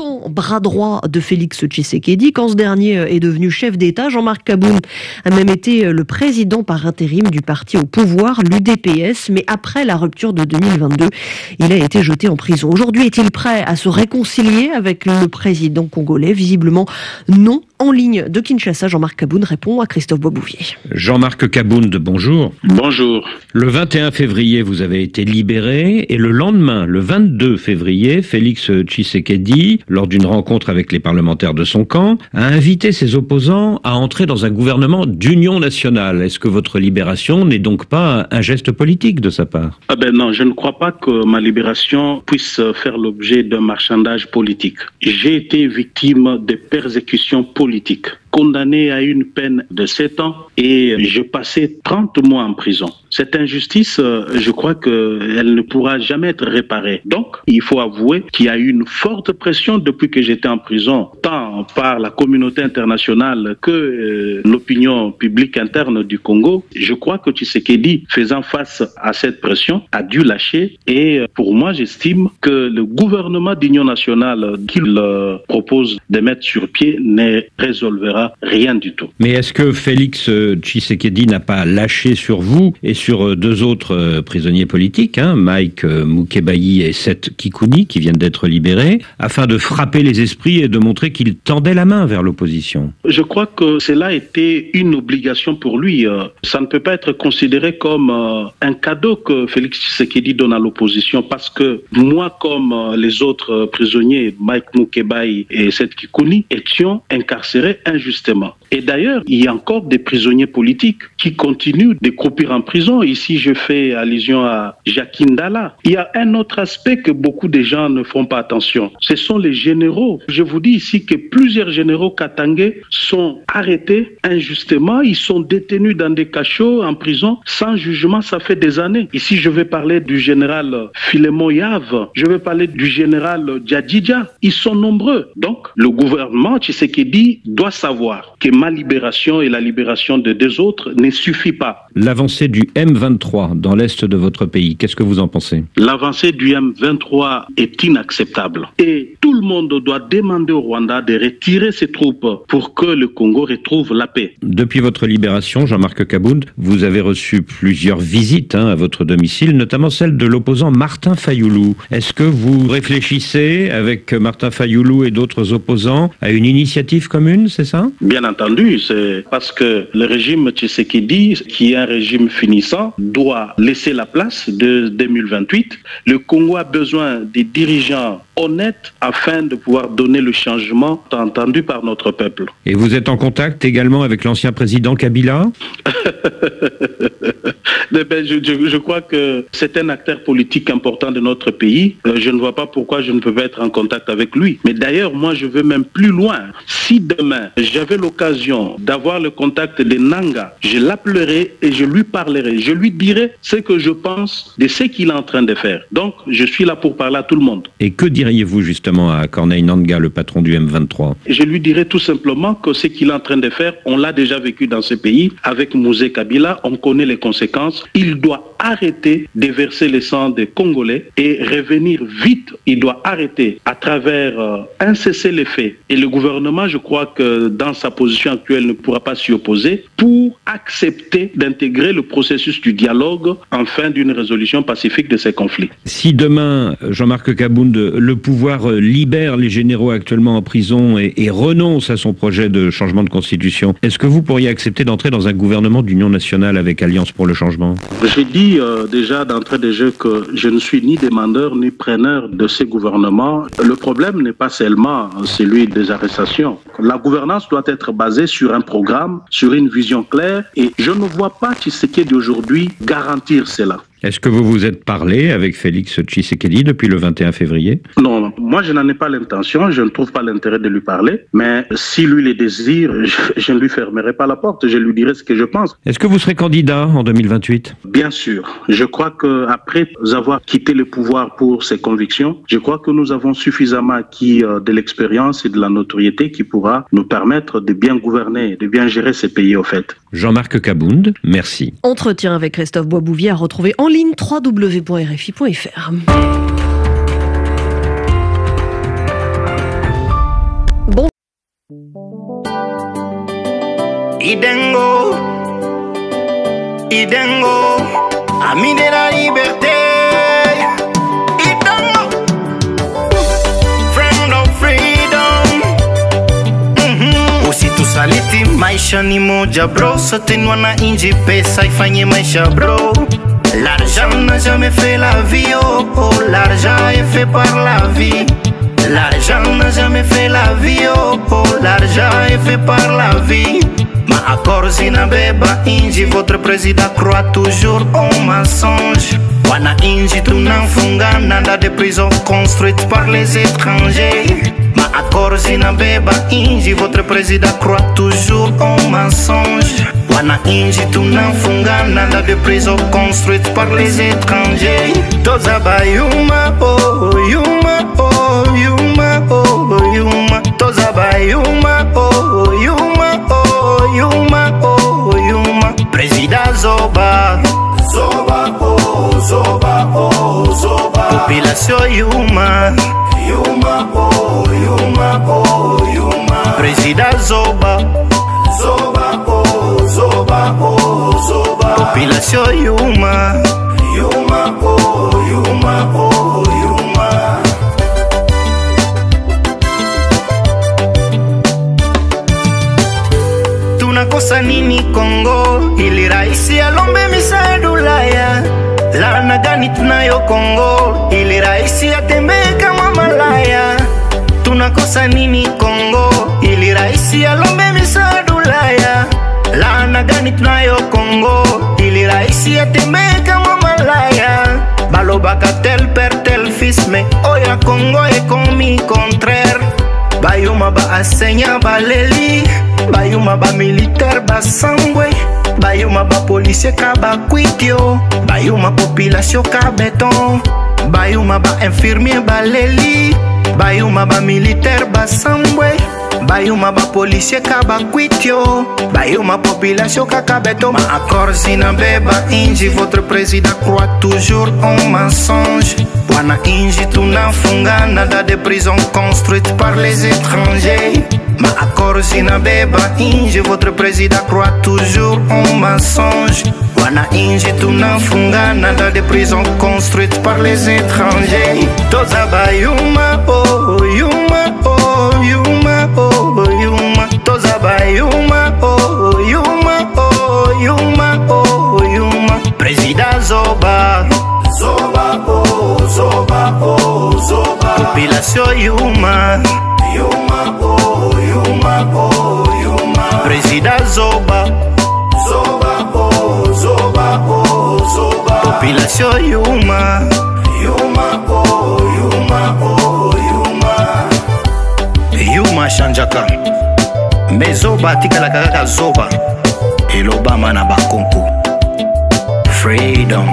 longtemps bras droit de Félix Tshisekedi. Quand ce dernier est devenu chef d'État, Jean-Marc Kaboun a même été le président par intérim du parti au pouvoir, l'UDPS. Mais après la rupture de 2022, il a été jeté en prison. Aujourd'hui, est-il prêt à se réconcilier avec le président congolais? Visiblement non. En ligne de Kinshasa, Jean-Marc Kaboun répond à Christophe Boisbouvier. Jean-Marc Kaboun, bonjour. Bonjour. Le 21 février, vous avez été libéré et le lendemain, le 22 février, Félix Tshisekedi, lors d'une rencontre avec les parlementaires de son camp, a invité ses opposants à entrer dans un gouvernement d'union nationale. Est-ce que votre libération n'est donc pas un geste politique de sa part? Non, je ne crois pas que ma libération puisse faire l'objet d'un marchandage politique. J'ai été victime de persécutions politiques, condamné à une peine de 7 ans et je passais 30 mois en prison. Cette injustice, je crois qu'elle ne pourra jamais être réparée. Donc, il faut avouer qu'il y a eu une forte pression depuis que j'étais en prison, tant par la communauté internationale que l'opinion publique interne du Congo. Je crois que Tshisekedi, faisant face à cette pression, a dû lâcher et pour moi, j'estime que le gouvernement d'union nationale qu'il propose de mettre sur pied ne résolvera rien du tout. Mais est-ce que Félix Tshisekedi n'a pas lâché sur vous et sur deux autres prisonniers politiques, Mike Mukebayi et Seth Kikouni, qui viennent d'être libérés, afin de frapper les esprits et de montrer qu'il tendait la main vers l'opposition? Je crois que cela était une obligation pour lui. Ça ne peut pas être considéré comme un cadeau que Félix Tshisekedi donne à l'opposition, parce que moi, comme les autres prisonniers, Mike Mukebayi et Seth Kikouni, étions incarcérés injustement. Et d'ailleurs, il y a encore des prisonniers politiques qui continuent de croupir en prison. Ici, je fais allusion à Jacques Ndala. Il y a un autre aspect que beaucoup de gens ne font pas attention. Ce sont les généraux. Je vous dis ici que plusieurs généraux katangais sont arrêtés injustement. Ils sont détenus dans des cachots en prison sans jugement. Ça fait des années. Ici, je vais parler du général Philémon Yav. Je vais parler du général Djadidja. Ils sont nombreux. Donc, le gouvernement Tshisekedi doit savoir que ma libération et la libération de deux autres ne suffit pas. L'avancée du M23 dans l'est de votre pays, qu'est-ce que vous en pensez? L'avancée du M23 est inacceptable. Et tout le monde doit demander au Rwanda de retirer ses troupes pour que le Congo retrouve la paix. Depuis votre libération, Jean-Marc Kaboun, vous avez reçu plusieurs visites à votre domicile, notamment celle de l'opposant Martin Fayoulou. Est-ce que vous réfléchissez avec Martin Fayoulou et d'autres opposants à une initiative commune, c'est ça? Bien entendu, c'est parce que le régime Tshisekedi, qui est un régime finissant, doit laisser la place de 2028. Le Congo a besoin des dirigeants honnêtes afin de pouvoir donner le changement entendu par notre peuple. Et vous êtes en contact également avec l'ancien président Kabila? Je crois que c'est un acteur politique important de notre pays. Je ne vois pas pourquoi je ne peux pas être en contact avec lui. Mais d'ailleurs, moi, je veux même plus loin. Si demain, j'avais l'occasion d'avoir le contact de Nanga, je l'appellerai et je lui parlerai. Je lui dirai ce que je pense de ce qu'il est en train de faire. Donc, je suis là pour parler à tout le monde. Et que diriez-vous justement à Corneille Nangaa, le patron du M23? Je lui dirai tout simplement que ce qu'il est en train de faire, on l'a déjà vécu dans ce pays. Avec Mouzé Kabila, on connaît les conséquences. Il doit arrêter de verser le sang des Congolais et revenir vite. Il doit arrêter à travers un cessez-le-feu. Et le gouvernement, je crois que dans sa position actuelle, ne pourra pas s'y opposer pour accepter d'intégrer le processus du dialogue en fin d'une résolution pacifique de ces conflits. Si demain, Jean-Marc Kaboun, le pouvoir libère les généraux actuellement en prison et renonce à son projet de changement de constitution, est-ce que vous pourriez accepter d'entrer dans un gouvernement d'union nationale avec Alliance pour le changement? J'ai dit déjà d'entrée de jeu que je ne suis ni demandeur ni preneur de ces gouvernements. Le problème n'est pas seulement celui des arrestations. La gouvernance doit être basée sur un programme, sur une vision claire et je ne vois pas Tshisekedi aujourd'hui garantir cela. Est-ce que vous vous êtes parlé avec Félix Tshisekedi depuis le 21 février? Non, moi je n'en ai pas l'intention, je ne trouve pas l'intérêt de lui parler, mais si lui le désire, je ne lui fermerai pas la porte, je lui dirai ce que je pense. Est-ce que vous serez candidat en 2028? Bien sûr, je crois qu'après avoir quitté le pouvoir pour ses convictions, je crois que nous avons suffisamment acquis de l'expérience et de la notoriété qui pourra nous permettre de bien gouverner, de bien gérer ces pays au fait. Jean-Marc Kaboun, merci. Entretien avec Christophe Boisbouvier à retrouver en ligne www.rfi.fr. Idengo, ami de la liberté. Idengo, friend of freedom. Usitusaliti, maisha ni moja bro. Sote ni wana inji, pesa ifanye maisha bro. L'argent n'a jamais fait la vie, oh oh. L'argent est fait par la vie. L'argent n'a jamais fait la vie, oh oh. L'argent est fait par la vie. Ma accord zinabeba inji, votre président croit toujours au mensonge. Wana inji tunafunga nanda de prison construite par les étrangers. Ma accord zinabeba inji, votre président croit toujours au mensonge. Wana inji tunafunga nanda de prison construite par les étrangers. Toza ba yuma oh yuma oh yuma oh yuma. Toza ba yuma oh yuma oh yuma oh yuma. Président Zoba, Zoba oh Zoba oh Zoba. Population yuma, yuma oh yuma oh yuma. Président Zoba, Zoba oh Zoba oh Zoba. Population yuma, yuma oh yuma oh yuma. Tunakosa nini Kongo ili raisi alombe misaada Ulaya? Laana gani tunayo Kongo ili raisi atembee kama malaya? Tunakosa nini Kongo ili raisi alombe misaada Ulaya? Laana gani tunayo Kongo ili raisi atembee kama malaya? Balobaka tel père tel fils, mais oya Kongo est commis contraire. Bayuma ba asenya baleli, bayuma ba militaire ba sangwe, bayuma ba policier ka ba kwitio, bayuma population ka béton, bayuma ba infirmier baleli, bayuma ba militaire ba sangwe, bayuma ba policier ka ba kwitio, bayuma population ka béton. Ma accord zinabeba inji, votre président croit toujours au mensonge. Wana inji tunafunga nada de prison construite par les étrangers. Ma accord zinabeba inji, votre président croit toujours au mensonge. Wana inji tunafunga nada de prison construite par les étrangers. Toza ba yuma oh yuma oh yuma oh yuma. Toza ba yuma oh yuma oh yuma oh yuma. Président Zoba, Zoba oh Zoba oh Zoba. Population yuma, yuma oh yuma oh yuma. Président Zoba, Zoba oh Zoba oh Zoba. Population yuma, yuma oh yuma oh yuma. Yuma shanjaka, me Zoba tikala kaka Zoba. Elobama na bakonko. Freedom.